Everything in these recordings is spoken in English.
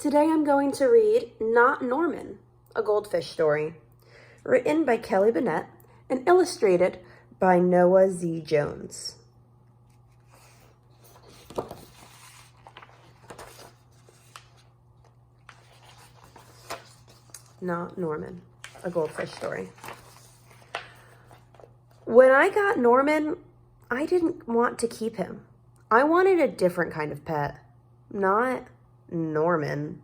Today I'm going to read Not Norman, a goldfish story, written by Kelly Bennett and illustrated by Noah Z. Jones. Not Norman, a goldfish story. When I got Norman, I didn't want to keep him. I wanted a different kind of pet, not Norman.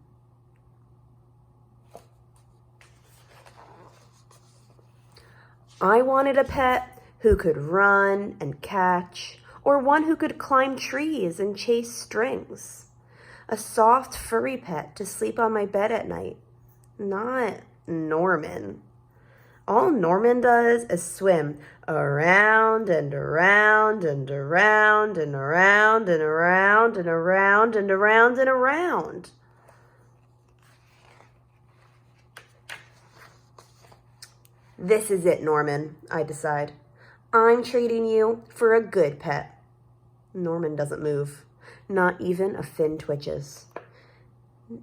I wanted a pet who could run and catch, or one who could climb trees and chase strings. A soft, furry pet to sleep on my bed at night, not Norman. All Norman does is swim around and around and around and around and around and around and around and around. This is it, Norman, I decide. I'm treating you for a good pet. Norman doesn't move. Not even a fin twitches.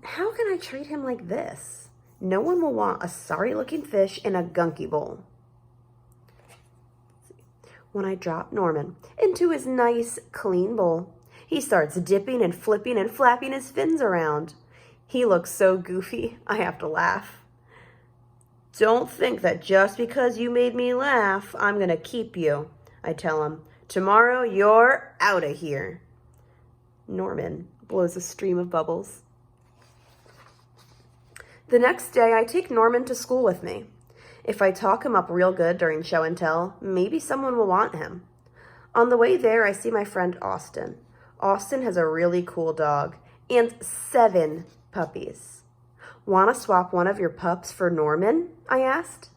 How can I treat him like this? No one will want a sorry-looking fish in a gunky bowl. When I drop Norman into his nice, clean bowl, he starts dipping and flipping and flapping his fins around. He looks so goofy, I have to laugh. Don't think that just because you made me laugh, I'm going to keep you, I tell him. Tomorrow, you're out of here. Norman blows a stream of bubbles. The next day, I take Norman to school with me. If I talk him up real good during show and tell, maybe someone will want him. On the way there, I see my friend Austin. Austin has a really cool dog and 7 puppies. Want to swap one of your pups for Norman? I asked.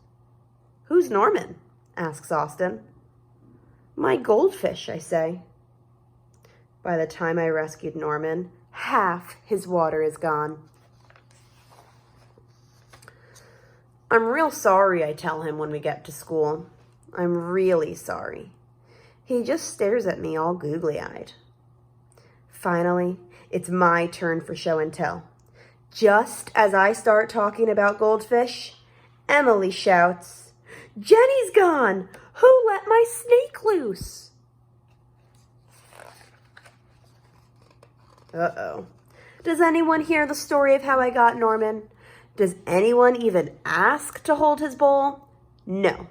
Who's Norman? Asks Austin. My goldfish, I say. By the time I rescued Norman, half his water is gone. I'm real sorry, I tell him when we get to school. I'm really sorry. He just stares at me all googly-eyed. Finally, it's my turn for show and tell. Just as I start talking about goldfish, Emily shouts, "Jenny's gone! Who let my snake loose?" Uh-oh. Does anyone hear the story of how I got Norman? Does anyone even ask to hold his bowl? No.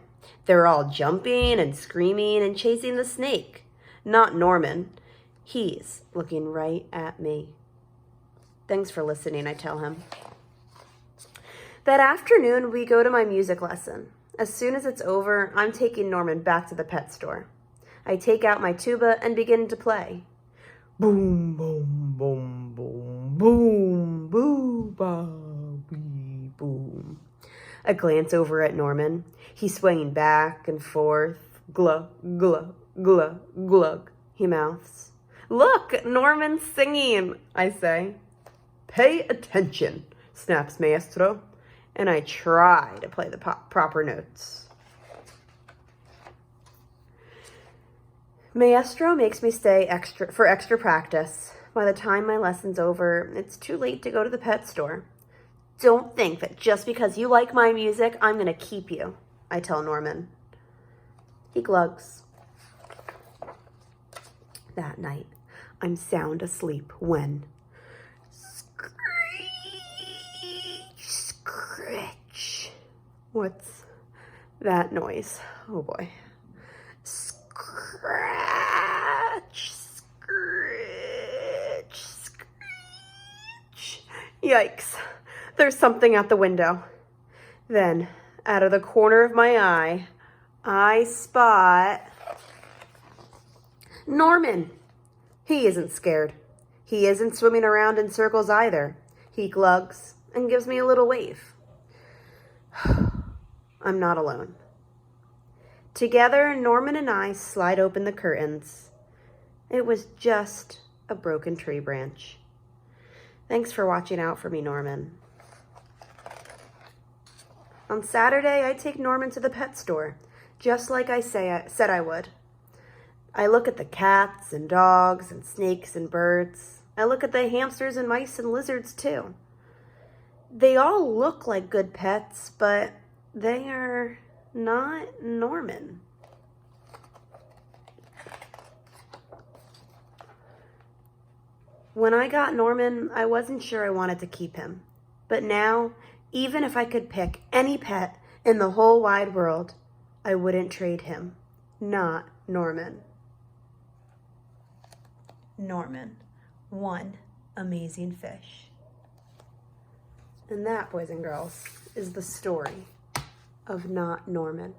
They're all jumping and screaming and chasing the snake. Not Norman. He's looking right at me. Thanks for listening, I tell him. That afternoon, we go to my music lesson. As soon as it's over, I'm taking Norman back to the pet store. I take out my tuba and begin to play. Boom, boom, boom, boom, boom, boom, boom, boom. I glance over at Norman. He's swaying back and forth. Glug, glug, glug, glug, he mouths. Look, Norman's singing, I say. Pay attention, snaps Maestro, and I try to play the proper notes. Maestro makes me stay for extra practice. By the time my lesson's over, it's too late to go to the pet store. Don't think that just because you like my music, I'm going to keep you, I tell Norman. He glugs. That night, I'm sound asleep when... Scritch. What's that noise? Oh boy. Scratch, scritch, screech. Yikes. There's something at the window. Then, out of the corner of my eye, I spot Norman. He isn't scared. He isn't swimming around in circles either. He glugs and gives me a little wave. I'm not alone. Together, Norman and I slide open the curtains. It was just a broken tree branch. Thanks for watching out for me, Norman. On Saturday, I take Norman to the pet store, just like I said I would. I look at the cats and dogs and snakes and birds. I look at the hamsters and mice and lizards too. They all look like good pets, but they are not Norman. When I got Norman, I wasn't sure I wanted to keep him. But now, even if I could pick any pet in the whole wide world, I wouldn't trade him. Not Norman. Norman, one amazing fish. And that, boys and girls, is the story of Not Norman.